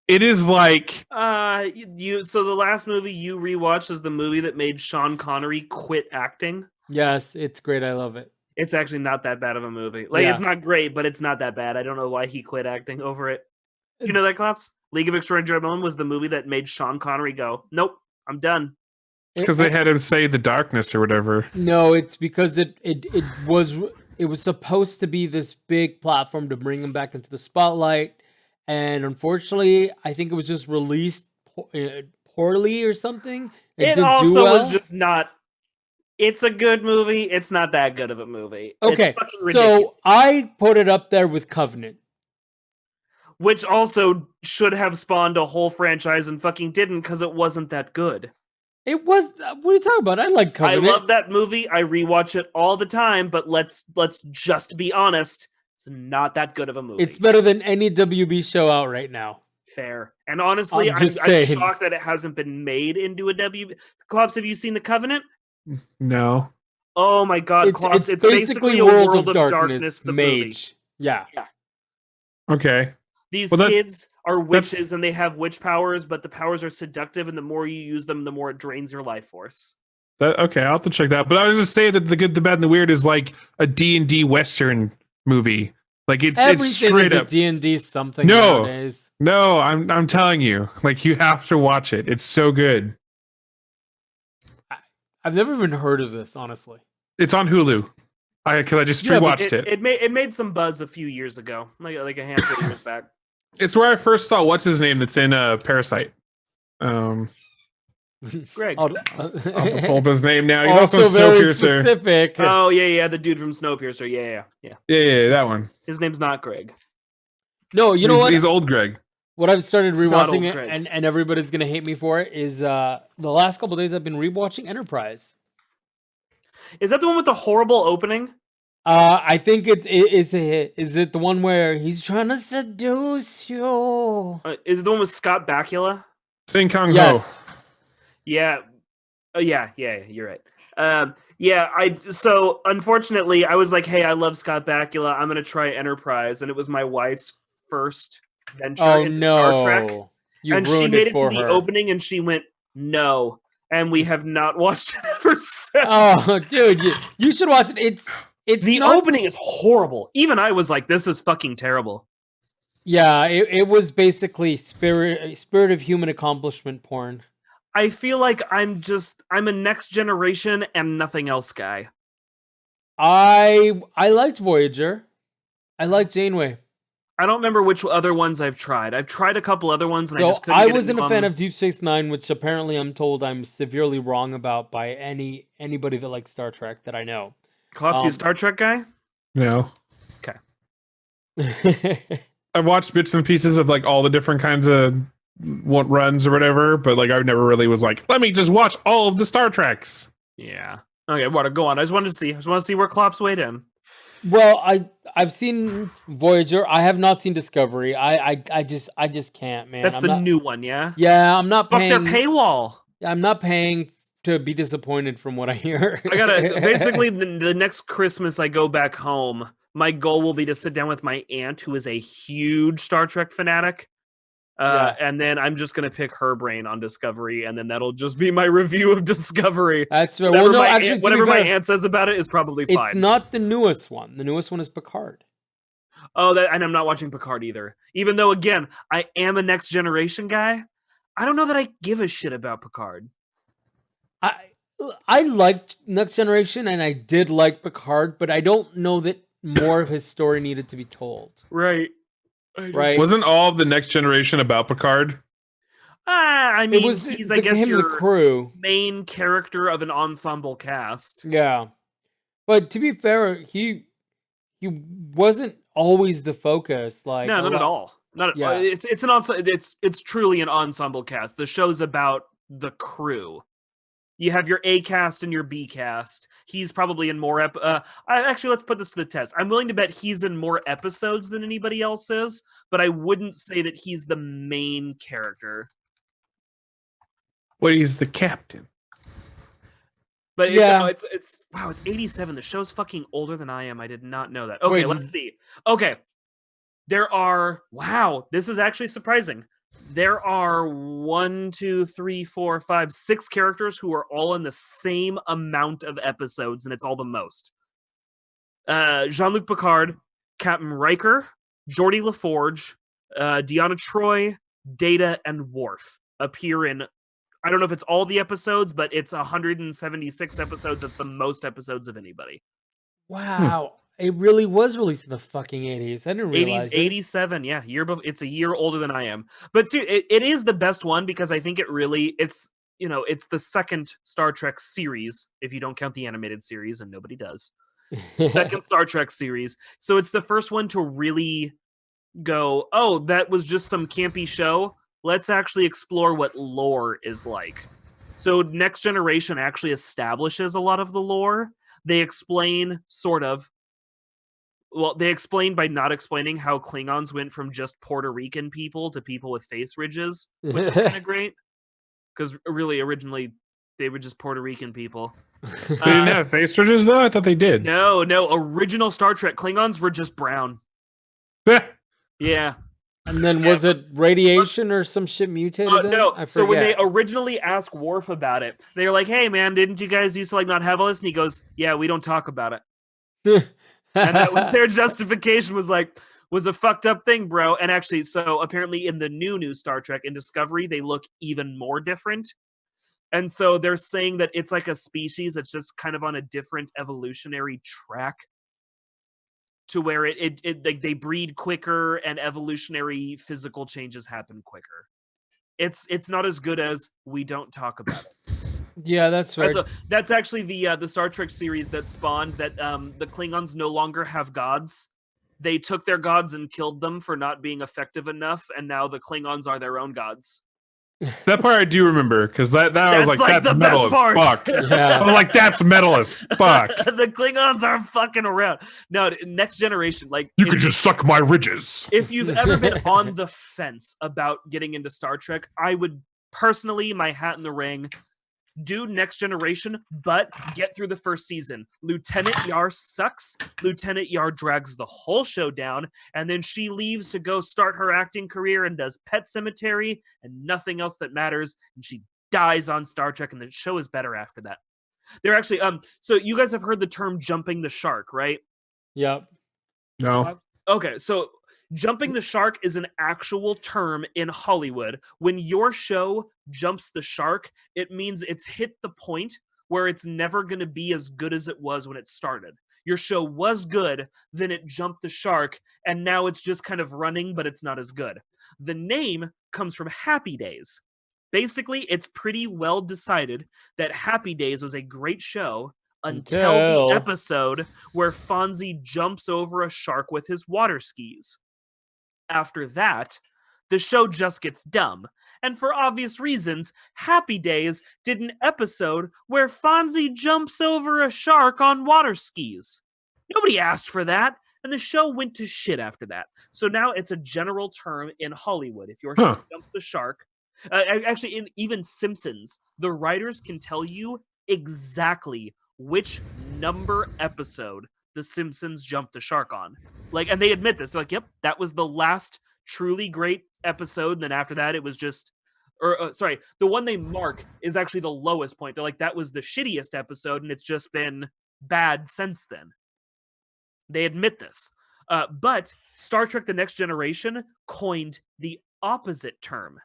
It is like So the last movie you rewatched is the movie that made Sean Connery quit acting. Yes, it's great. I love it. It's actually not that bad of a movie. Like, Yeah. it's not great, but it's not that bad. I don't know why he quit acting over it. Do you know that, Claps? League of Extraordinary Gentlemen was the movie that made Sean Connery go, nope, I'm done. because they had him say the darkness or whatever. No, it's because it was supposed to be this big platform to bring him back into the spotlight, and unfortunately, I think it was just released poorly or something. It didn't also do well. was just not. It's a good movie. It's not that good of a movie. Okay, It's fucking ridiculous. so I put it up there with Covenant. Which also should have spawned a whole franchise and fucking didn't because it wasn't that good. It was. What are you talking about? I like Covenant. I love that movie. I rewatch it all the time, but let's just be honest. It's not that good of a movie. It's better than any WB show out right now. Fair. And honestly, I'm I'm just saying. shocked that it hasn't been made into a WB. Klops, have you seen The Covenant? No. Oh my god, Klops, it's basically a World of Darkness, the movie. Mage. Yeah. Okay. These Well, kids are that's- witches and they have witch powers, but the powers are seductive, and the more you use them, the more it drains your life force. Okay, I'll have to check that. But I was just saying that The Good, the Bad, and the Weird is like a D&D Western movie. Like it's Everything straight is a up. D&D something No. nowadays. No, I'm telling you, like you have to watch it. It's so good. I've never even heard of this, honestly. It's on Hulu. Because I just Yeah, but rewatched it. It made some buzz a few years ago, like a handful of years back. It's where I first saw what's his name that's in Parasite. Greg. I'll I'll pull up his name now. He's also, also very Snowpiercer. specific. Oh yeah, the dude from Snowpiercer. Yeah. Yeah, that one. His name's not Greg. No, you know he's, what? He's old Greg. What I've started It's not rewatching old it, Greg. and everybody's gonna hate me for it, is the last couple days I've been rewatching Enterprise. Is that the one with the horrible opening? I think is it the one where he's trying to seduce you? Is it the one with Scott Bakula? Sing Kang Ho. Yes. Yeah. Oh yeah. You're right. So unfortunately, I was like, hey, I love Scott Bakula. I'm gonna try Enterprise, and it was my wife's first venture Oh into no! Star Trek. You And she ruined made it it to for the her. opening, and she went no, and we have not watched it ever since. Oh, dude, you should watch it. It's The not, opening is horrible. Even I was like, this is fucking terrible. Yeah, it was basically spirit of human accomplishment porn. I feel like I'm a next generation and nothing else guy. I liked Voyager. I liked Janeway. I don't remember which other ones I've tried. I've tried a couple other ones, and I So just couldn't I get wasn't into a fan them. of Deep Space Nine, which apparently I'm told I'm severely wrong about by anybody that likes Star Trek that I know. Klops, you a Star Trek guy? No. Okay. I've watched bits and pieces of like all the different kinds of what runs or whatever, but like I never really was like, let me just watch all of the Star Treks. Yeah. Okay, what? Go on. I just want to see where Klops weighed in. Well, I've seen Voyager. I have not seen Discovery. I just can't, man. That's I'm the not. new one, yeah? Yeah, I'm not Fuck their paying. paywall. I'm not paying to be disappointed from what I hear. I gotta basically the next Christmas I go back home. My goal will be to sit down with my aunt, who is a huge Star Trek fanatic. Yeah. And then I'm just gonna pick her brain on Discovery, and then that'll just be my review of Discovery. That's right. Whatever Well, no, my actually, aunt, to be whatever my fair, aunt says about it is probably it's fine. not the newest one. The newest one is Picard. Oh, and I'm not watching Picard either. Even though, again, I am a Next Generation guy, I don't know that I give a shit about Picard. I liked Next Generation and I did like Picard, but I don't know that more of his story needed to be told. Right. Right. Wasn't all of the Next Generation about Picard? I mean, It was he's, the, I guess, him and the your crew. main character of an ensemble cast. Yeah. But to be fair, he wasn't always the focus. Like No, not at all. Not at, Yeah. It's an it's truly an ensemble cast. The show's about the crew. You have your A cast and your B cast. He's probably in more actually, let's put this to the test. I'm willing to bet he's in more episodes than anybody else is, but I wouldn't say that he's the main character. Well, he's the captain. But Yeah. it's wow, it's 87. The show's fucking older than I am. I did not know that. Okay, Wait. let's see. Okay. There are wow, this is actually surprising. There are 6 characters who are all in the same amount of episodes, and it's all the most. Jean-Luc Picard, Captain Riker, Geordi LaForge, Deanna Troi, Data, and Worf appear in, I don't know if it's all the episodes, but it's 176 episodes. That's the most episodes of anybody. Wow. It really was released in the fucking 80s. I didn't 80s, realize it. 87, yeah. It's a year older than I am. But too, it is the best one because I think it's the second Star Trek series, if you don't count the animated series, and nobody does. Second Star Trek series. So it's the first one to really go, oh, that was just some campy show. Let's actually explore what lore is like. So Next Generation actually establishes a lot of the lore. They explain, sort of. Well, they explained by not explaining how Klingons went from just Puerto Rican people to people with face ridges, which is kind of great. Because really, originally, they were just Puerto Rican people. They didn't have face ridges, though? I thought they did. No. Original Star Trek Klingons were just brown. Yeah. And then was it radiation or some shit mutated? No. I So when they forget. originally asked Worf about it, they were like, "Hey, man, didn't you guys used to like not have all this?" And he goes, "Yeah, we don't talk about it." And that was their justification. Was a fucked up thing, bro. And actually, so apparently in the new Star Trek in Discovery, they look even more different. And so they're saying that it's like a species that's just kind of on a different evolutionary track, to where it like they breed quicker and evolutionary physical changes happen quicker. It's not as good as we don't talk about it. Yeah, that's right. So that's actually the Star Trek series that spawned that the Klingons no longer have gods. They took their gods and killed them for not being effective enough, and now the Klingons are their own gods. That part I do remember, because that I was like, that's the metal best as part. fuck. Yeah. I was like, that's metal as fuck. The Klingons are fucking around. No, Next Generation, like You could just suck my ridges. if you've ever been on the fence about getting into Star Trek, I would personally, my hat in the ring, do Next Generation, but get through the first season. Lieutenant Yar sucks. Lieutenant Yar drags the whole show down, and then she leaves to go start her acting career and does Pet Sematary and nothing else that matters, and she dies on Star Trek, and the show is better after that. They're actually so you guys have heard the term jumping the shark, right? Yep. No. Okay, so jumping the shark is an actual term in Hollywood. When your show jumps the shark, it means it's hit the point where it's never going to be as good as it was when it started. Your show was good, then it jumped the shark, and now it's just kind of running, but it's not as good. The name comes from Happy Days. Basically, it's pretty well decided that Happy Days was a great show until the episode where Fonzie jumps over a shark with his water skis. After that, the show just gets dumb. And for obvious reasons, Happy Days did an episode where Fonzie jumps over a shark on water skis. Nobody asked for that, and the show went to shit after that. So now it's a general term in Hollywood. If your show jumps the shark, actually, in even Simpsons, the writers can tell you exactly which number episode the Simpsons jumped the shark on. Like, and they admit this. They're like, yep, that was the last truly great episode. And then after that, it was just, sorry, the one they mark is actually the lowest point. They're like, that was the shittiest episode, and it's just been bad since then. They admit this. But Star Trek The Next Generation coined the opposite term.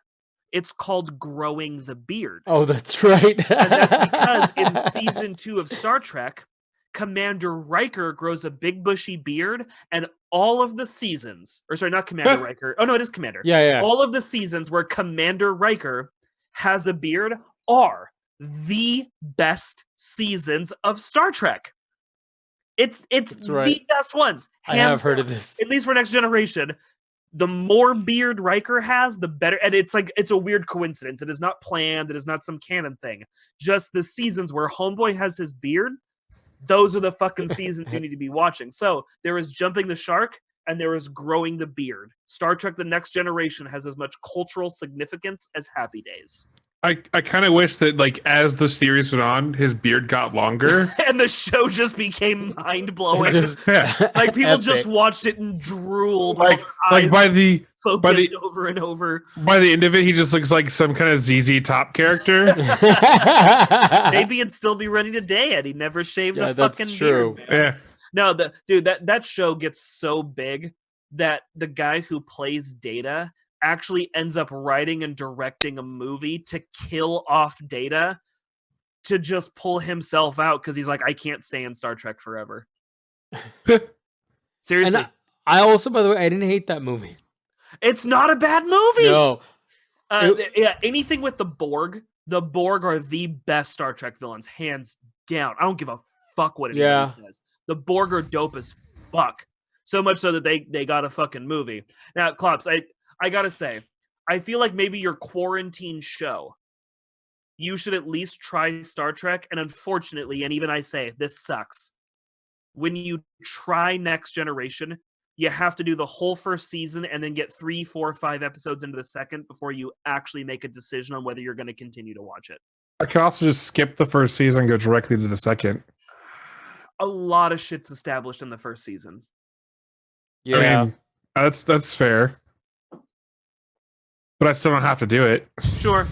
It's called growing the beard. Oh, that's right. And that's because in season 2 of Star Trek, Commander Riker grows a big bushy beard, and all of the seasons, or sorry, not Commander Riker. Oh no, it is Commander. Yeah. All of the seasons where Commander Riker has a beard are the best seasons of Star Trek. It's right. the best ones. I have heard of this. At least for Next Generation. The more beard Riker has, the better. And it's like, it's a weird coincidence. It is not planned. It is not some canon thing. Just the seasons where Homeboy has his beard, those are the fucking seasons you need to be watching. So there is Jumping the Shark, and there is Growing the Beard. Star Trek The Next Generation has as much cultural significance as Happy Days. I kind of wish that, like, as the series went on, his beard got longer. And the show just became mind-blowing. Like, people just watched it and drooled. Like by the over and over. By the end of it, he just looks like some kind of ZZ Top character. Maybe it'd still be running today, and he never shaved the that's fucking true. beard. Yeah. No, that show gets so big that the guy who plays Data actually ends up writing and directing a movie to kill off Data to just pull himself out because he's like, I can't stay in Star Trek forever. Seriously. And I also, by the way, I didn't hate that movie. It's not a bad movie. No. Yeah, anything with the Borg are the best Star Trek villains, hands down. I don't give a fuck what anybody says. The Borg are dope as fuck. So much so that they got a fucking movie. Now, Klops, I gotta say, I feel like maybe your quarantine show, you should at least try Star Trek. And unfortunately, and even I say, this sucks. When you try Next Generation, you have to do the whole first season and then get 3, 4, 5 episodes into the second before you actually make a decision on whether you're going to continue to watch it. I can also just skip the first season and go directly to the second. A lot of shit's established in the first season. Yeah. I mean, that's fair. But I still don't have to do it. Sure.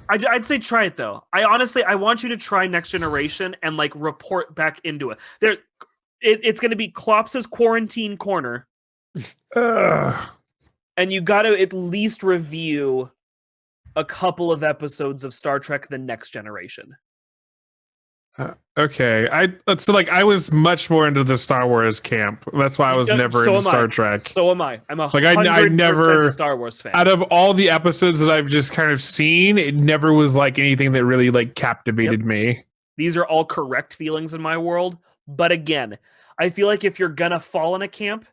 I'd say try it, though. I want you to try Next Generation and, like, report back into it. It's going to be Klops' Quarantine Corner. And you got to at least review a couple of episodes of Star Trek The Next Generation. Okay. I was much more into the Star Wars camp. That's why I was never into Star Trek. So am I. I'm a like I never a Star Wars fan. Out of all the episodes that I've just kind of seen, it never was like anything that really like captivated me. These are all correct feelings in my world. But again, I feel like if you're gonna fall in a camp,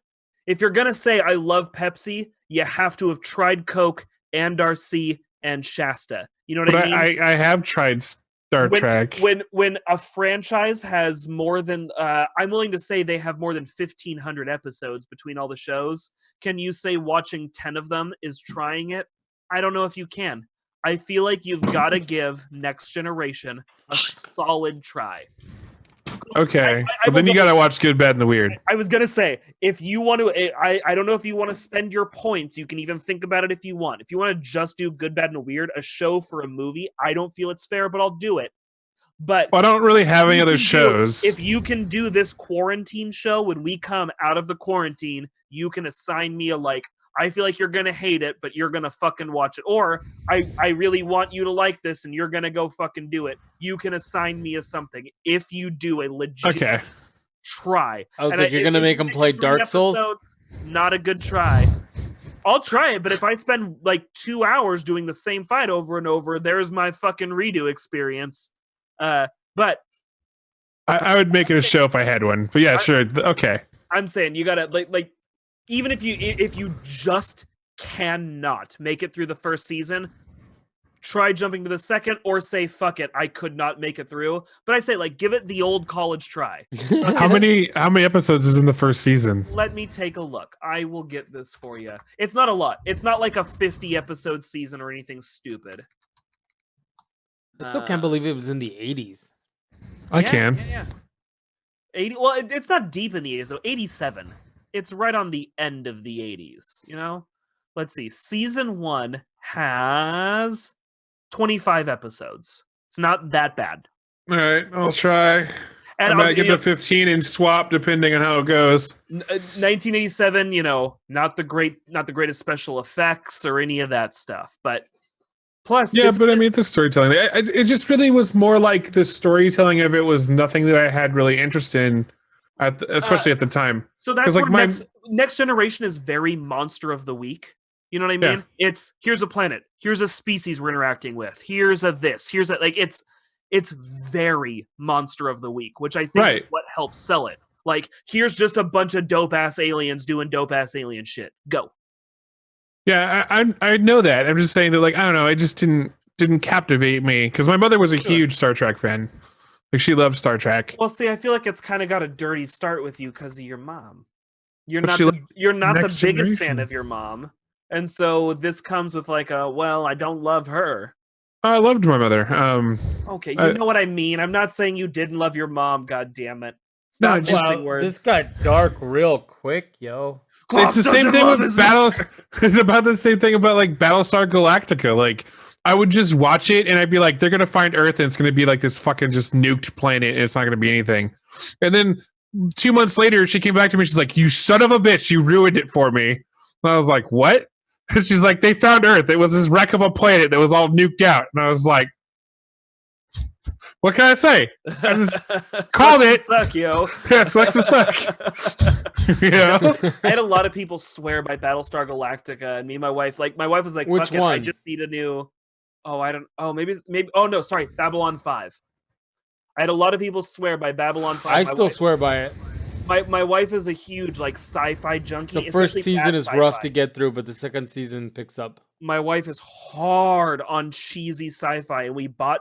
if you're gonna say I love Pepsi, you have to have tried Coke and Darcy and Shasta. You know what I mean? I have tried Star Trek. When a franchise has more than I'm willing to say they have more than 1,500 episodes between all the shows. Can you say watching 10 of them is trying it? I don't know if you can. I feel like you've got to give Next Generation a solid try. Okay, but then you got to watch Good, Bad, and the Weird. I was gonna say, if you want to, I don't know if you want to spend your points. You can even think about it if you want. If you want to just do Good, Bad, and Weird, a show for a movie, I don't feel it's fair, but I'll do it. But I don't really have any other shows. If you can do this quarantine show when we come out of the quarantine, you can assign me a like. I feel like you're going to hate it, but you're going to fucking watch it. Or I really want you to like this and you're going to go fucking do it. You can assign me a something if you do a legit try. I was And like, you're if gonna you make him make play three Dark Souls? episodes, not a good try. I'll try it, but if I spend like 2 hours doing the same fight over and over, there's my fucking redo experience. But I would make it a show if I had one. But yeah, I- sure. Okay. I'm saying you gotta like even if you just cannot make it through the first season, try jumping to the second, or say fuck it, I could not make it through. But I say like give it the old college try. How many episodes is in the first season? Let me take a look. I will get this for you. It's not a lot. It's not like a 50 episode season or anything stupid. I still can't believe it was in the 80s. I can. Yeah. 80. Well, it's not deep in the 80s. So 87. It's right on the end of the 80s. You know. Let's see. Season 1 has 25 episodes. It's not that bad. All right, I'll try. And I might get to 15 and swap depending on how it goes. 1987. You know, not the greatest special effects or any of that stuff, but. Plus, Yeah, but I mean, the storytelling. It just really was more like the storytelling of it was nothing that I had really interest in, especially at the time. So that's 'Cause, where like, next generation is very monster of the week. You know what I mean? Yeah. It's here's a planet, here's a species we're interacting with, here's a this, here's a like it's very monster of the week, which I think is Right. what helps sell it. Like here's just a bunch of dope ass aliens doing dope ass alien shit. Go. Yeah, I know that. I'm just saying that, like, I don't know. It just didn't captivate me because my mother was a huge Star Trek fan. Like, she loved Star Trek. Well, see, I feel like it's kind of got a dirty start with you because of your mom. You're But not she you're not the Next biggest fan Generation. of your mom. And so this comes with like a, well, I don't love her. I loved my mother. Okay, you I- know what I mean. I'm not saying you didn't love your mom, god damn it. No, Stop just- mixing Wow, words. this got dark real quick, yo. It's the same thing with Battles. It's about the same thing about like Battlestar Galactica. Like, I would just watch it and I'd be like, they're gonna find Earth and it's gonna be like this fucking just nuked planet and it's not gonna be anything. And then 2 months later, she came back to me. She's like, "You son of a bitch! You ruined it for me." And I was like, "What?" And she's like, "They found Earth. It was this wreck of a planet that was all nuked out." And I was like, "What can I say?" I just called Sucks to it. Suck, yo. Yeah, sucks to suck. Yeah. I had a lot of people swear by Battlestar Galactica, and me and my wife, my wife was like, Which "Fuck it, I one? just need a new." Oh, I don't. Oh, maybe. Oh no, sorry, Babylon 5. I had a lot of people swear by Babylon 5. I My still wife- swear by it. My wife is a huge like sci-fi junkie. The first especially season bad is rough sci-fi. to get through, but the second season picks up. My wife is hard on cheesy sci-fi, and we bought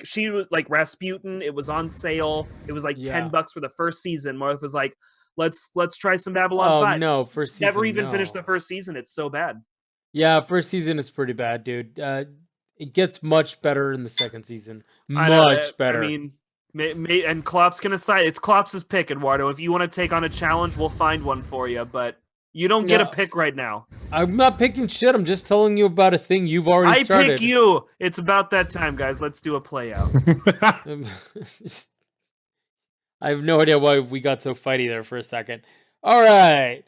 she was like Rasputin. It was on sale. It was like Yeah. $10 for the first season. My wife was like, let's try some Babylon Oh 5. no, first season. Never even finished no. the first season. It's so bad. Yeah, first season is pretty bad, dude. It gets much better in the second season. I know, Much better. I mean, and Klopp's gonna decide. It's Klopp's pick, Eduardo. If you want to take on a challenge, we'll find one for you. But you don't get a No. pick right now. I'm not picking shit. I'm just telling you about a thing you've already I started. pick you. It's about that time, guys. Let's do a play out. I have no idea why we got so fighty there for a second. All right.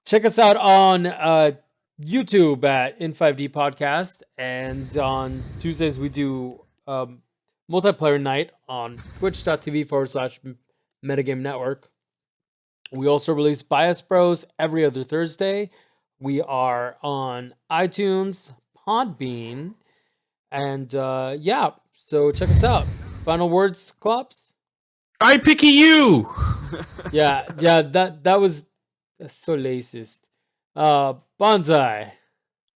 Check us out on YouTube at In5D Podcast. And on Tuesdays, we do multiplayer night on twitch.tv/Metagame Network. We also release Bias Bros every other Thursday. We are on iTunes, Podbean, and yeah, so check us out. Final words, Klops? I picky you. Yeah, that was so racist. Bonsai.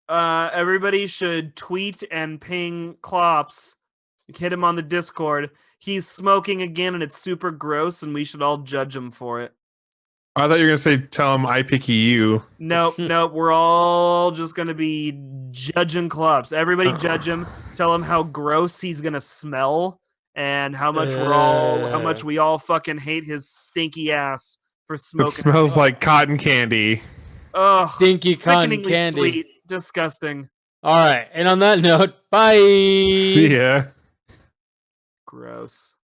Everybody should tweet and ping Klops. Hit him on the Discord. He's smoking again, and it's super gross, and we should all judge him for it. I thought you were gonna say, "Tell him I picky you." Nope, nope. We're all just gonna be judging Klops. Everybody judge him. Tell him how gross he's gonna smell, and how much we all fucking hate his stinky ass for It smoking. smells like cotton candy. Ugh, Stinky cotton sickeningly candy. sweet, disgusting, All right, and on that note, bye. See ya. gross.